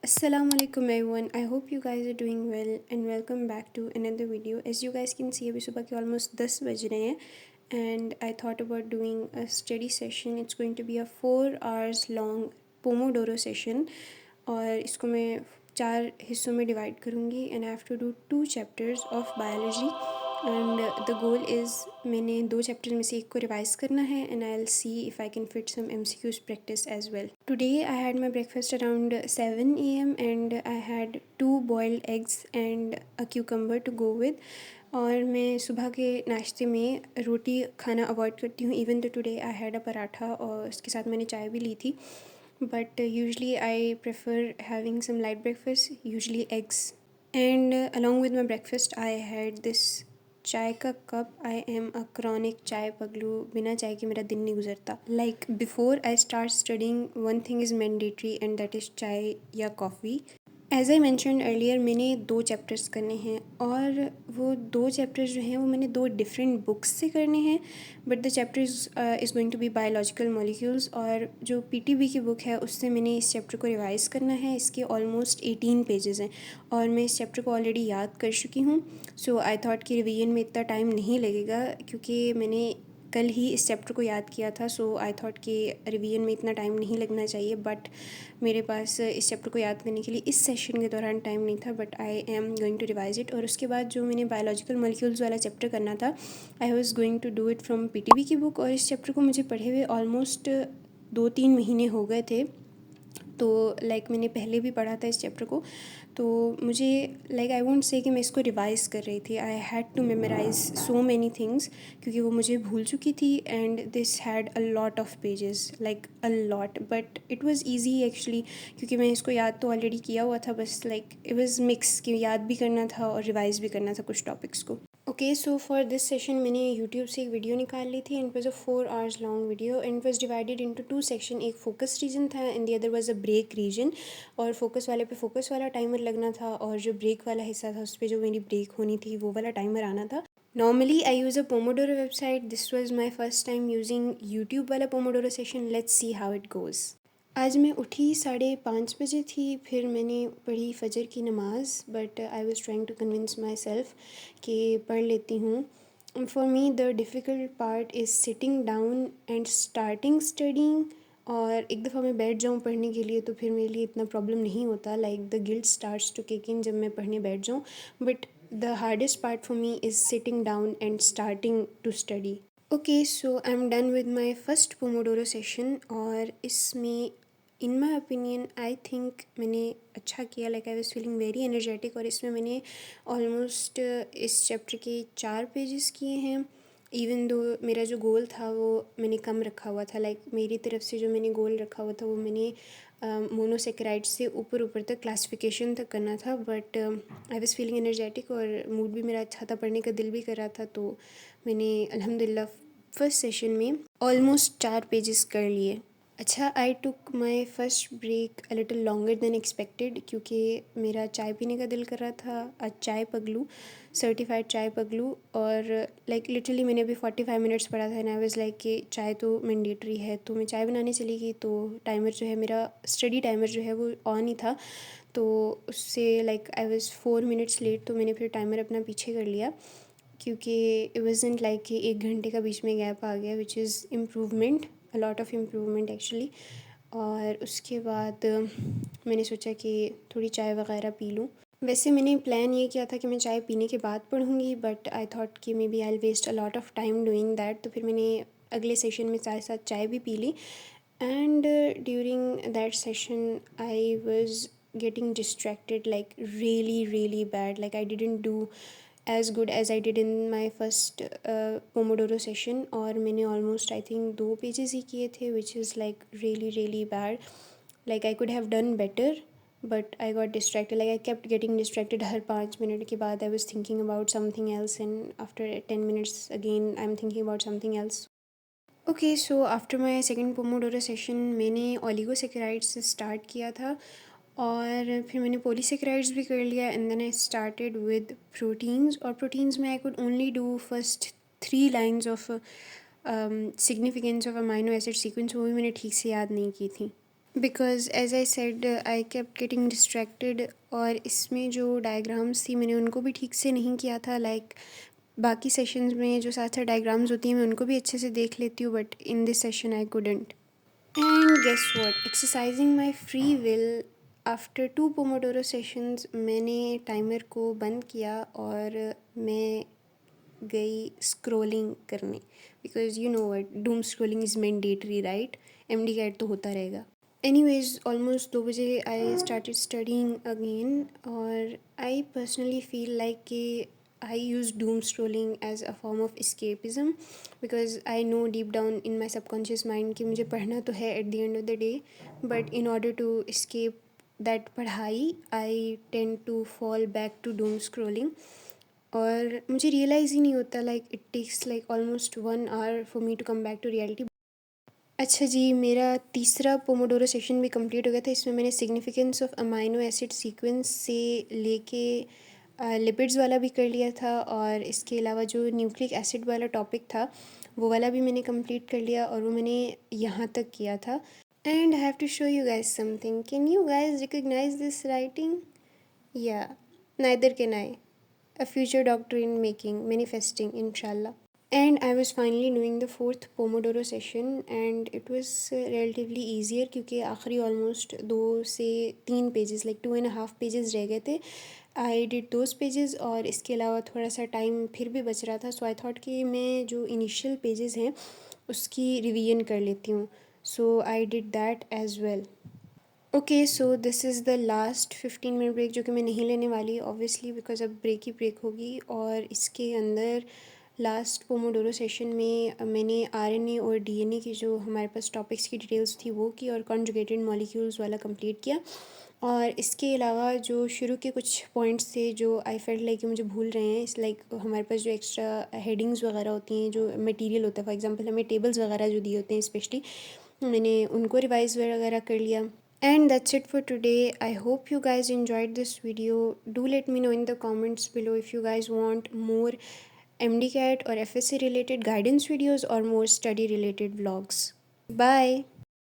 Assalamu alaikum everyone. I hope you guys are doing well and welcome back to another video. As you guys can see अभी सुबह के almost 10 बज रहे हैं and I thought about doing a study session. It's going to be a 4 hours long Pomodoro session और इसको मैं 4 हिस्सों में डिवाइड करूँगी and I have to do 2 chapters of biology and the goal is मैंने 2 chapters में से एक को रिवाइज करना है and I'll see if I can fit some MCQs practice as well. Today I had my breakfast around 7 a.m. and I had 2 boiled eggs and a cucumber to go with. और मैं सुबह के नाश्ते में रोटी खाना avoid करती हूँ even तो today I had a paratha और उसके साथ मैंने चाय भी ली थी but usually I prefer having some light breakfast usually eggs and along with my breakfast I had this चाय का cup. I am a chronic chai पगलू. बिना चाय के मेरा दिन नहीं गुजरता. Like before I start studying one thing is mandatory and that is chai या coffee. As I mentioned earlier मैंने 2 चैप्टर्स करने हैं और वो 2 चैप्टर्स जो हैं वो मैंने 2 डिफरेंट बुक्स से करने हैं but the chapter is going to be biological molecules और जो पीटीबी की बुक है उससे मैंने इस चैप्टर को रिवाइज़ करना है. इसके ऑलमोस्ट 18 पेजेस हैं और मैं इस चैप्टर को ऑलरेडी याद कर चुकी हूँ. सो आई थॉट कि रिवीजन में इतना टाइम नहीं लगेगा क्योंकि मैंने कल ही इस चैप्टर को याद किया था. सो आई थॉट कि रिवीजन में इतना टाइम नहीं लगना चाहिए बट मेरे पास इस चैप्टर को याद करने के लिए इस सेशन के दौरान टाइम नहीं था but I am going to revise it. और उसके बाद जो मैंने बायोलॉजिकल मॉलिक्यूल्स वाला चैप्टर करना था I was going to do it from PTB की बुक और इस चैप्टर को मुझे पढ़े हुए ऑलमोस्ट 2-3 महीने हो गए थे. तो मैंने पहले भी पढ़ा था इस चैप्टर को तो मुझे आई वोंट से कि मैं इसको रिवाइज़ कर रही थी. I had to memorise so many things क्योंकि वो मुझे भूल चुकी थी and this had a lot of pages a lot but it was easy actually क्योंकि मैं इसको याद तो ऑलरेडी किया हुआ था. बस इट वाज मिक्स कि याद भी करना था और रिवाइज़ भी करना था कुछ टॉपिक्स को. Okay so for this session मैंने यूट्यूब से एक वीडियो निकाल ली थी and was a 4 hours long video and was divided into 2 section. एक फोकस रीजन था and the other was a break region और फोकस वाले पे फोकस वाला टाइमर लगना था और जो ब्रेक वाला हिस्सा था उस पर जो मेरी ब्रेक होनी थी वो वाला टाइमर आना था. Normally I use a pomodoro website. This was my first time using YouTube वाला pomodoro session. Let's see how it goes. आज मैं उठी 5:30 बजे थी. फिर मैंने पढ़ी फजर की नमाज़ but I was trying to convince myself कि पढ़ लेती हूँ. For me the difficult part is sitting down and starting studying. और एक दफ़ा मैं बैठ जाऊँ पढ़ने के लिए तो फिर मेरे लिए इतना प्रॉब्लम नहीं होता. The guilt starts to kick in जब मैं पढ़ने बैठ जाऊँ but the hardest part for me is sitting down and starting to study. Okay so I am done with my first pomodoro session और इसमें इन माई ओपिनियन आई थिंक मैंने अच्छा किया. I was feeling very energetic और इसमें मैंने almost इस chapter के 4 पेजेस किए हैं. इवन दो मेरा जो गोल था वो मैंने कम रखा हुआ था. मेरी तरफ से जो मैंने गोल रखा हुआ था वो मैंने मोनोसेक्राइड्स से ऊपर ऊपर तक क्लासिफिकेशन तक करना था but I was feeling energetic और मूड भी मेरा अच्छा था. पढ़ने का दिल भी कर रहा था तो मैंने अल्हम्दुलिल्लाह फर्स्ट सेशन में ऑलमोस्ट 4 पेजेस कर लिए. अच्छा I took my first break a little longer than expected क्योंकि मेरा चाय पीने का दिल कर रहा था. आज चाय पगलू सर्टिफाइड चाय पगलू और लिटरली मैंने अभी 45 मिनट्स पढ़ा था एंड आई वाज कि चाय तो मैंडेटरी है. तो मैं चाय बनाने चली गई तो टाइमर जो है मेरा स्टडी टाइमर जो है वो ऑन ही था तो उससे आई वाज 4 मिनट्स लेट. तो मैंने फिर टाइमर अपना पीछे कर लिया क्योंकि इट वाज़न्ट कि 1 घंटे का बीच में गैप आ गया which is improvement a lot of improvement actually. और उसके बाद मैंने सोचा कि थोड़ी चाय वगैरह पी लूँ. वैसे मैंने प्लान ये किया था कि मैं चाय पीने के बाद पढ़ूँगी बट आई थॉट कि maybe I will waste a lot of time doing that. तो फिर मैंने अगले सेशन में साथ साथ चाय भी पी ली and during that session I was getting distracted really bad. I didn't do as good as I did in my first Pomodoro session और मैंने almost I think 2 pages ही किए थे which is really bad. I could have done better but I got distracted. I kept getting distracted. Her 5 minute के बाद I was thinking about something else and after 10 minutes again I'm thinking about something else. Okay so after my second pomodoro session मैंने oligosaccharides से start किया था और फिर मैंने polysaccharides भी कर लिया and then I started with proteins. और प्रोटीन्स में I could only do first 3 lines of significance of amino acid sequence. वो भी मैंने ठीक से याद नहीं की थी. Because as I said I kept getting distracted, और इसमें जो डायग्राम्स थी मैंने उनको भी ठीक से नहीं किया था। लाइक बाकी सेशंस में जो साथ साथ डायग्राम्स होती हैं मैं उनको भी अच्छे से देख लेती हूँ, but in this session I couldn't. And guess what, exercising my free will, after 2 pomodoro sessions मैंने टाइमर को बंद किया और मैं गई स्क्रॉलिंग करने, because you know what, doom scrolling is mandatory right, MD CAT तो होता रहेगा। एनीवेज ऑलमोस्ट 2 बजे आई स्टार्टेड स्टडिंग अगेन, और आई पर्सनली फील लाइक कि आई use doom scrolling as a form of escapism, because I know deep down in my subconscious mind कि मुझे पढ़ना तो है at the end of the day, but in order to escape that पढ़ाई I tend to fall back to doom scrolling, और मुझे realise ही नहीं होता, like it takes like almost 1 hour for me to come back to reality. अच्छा जी, मेरा तीसरा पोमोडोरो सेशन भी कंप्लीट हो गया था। इसमें मैंने significance of amino acid sequence से लेके लिपिड्स वाला भी कर लिया था, और इसके अलावा जो न्यूक्लिक एसिड वाला टॉपिक था वो वाला भी मैंने कंप्लीट कर लिया, और वो मैंने यहाँ तक किया था। And I have to show you guys something, can you guys recognise this writing? या neither can I, a future doctor in making, manifesting, inshallah. And I was finally doing the fourth Pomodoro session, and it was relatively easier क्योंकि आखिरी almost 2 से 3 pages, like 2.5 pages रह गए थे। I did those pages, और इसके अलावा थोड़ा सा टाइम फिर भी बच रहा था, so I thought कि मैं जो initial pages हैं उसकी रिवीजन कर लेती हूँ, so I did that as well. Okay, so this is the last 15 minute break जो कि मैं नहीं लेने वाली ऑब्वियसली, बिकॉज अब ब्रेक ही ब्रेक होगी। और इसके अंदर लास्ट पोमोडोरो सेशन में मैंने आरएनए और डीएनए की जो हमारे पास टॉपिक्स की डिटेल्स थी वो की, और कॉन्जुगेटेड मॉलिक्यूल्स वाला कंप्लीट किया। और इसके अलावा जो शुरू के कुछ पॉइंट्स थे जो आई फेल्ट लाइक मुझे भूल रहे हैं, इस लाइक हमारे पास जो एक्स्ट्रा हेडिंग्स वगैरह होती हैं, जो मटेरियल होता है, फॉर एग्जांपल हमें टेबल्स वगैरह जो दिए होते हैं स्पेशली, मैंने उनको रिवाइज वगैरह कर लिया। And that's it for today. I hope you guys enjoyed this video. Do let me know in the comments below if you guys want more MDCAT or FSC related guidance videos or more study related vlogs. Bye.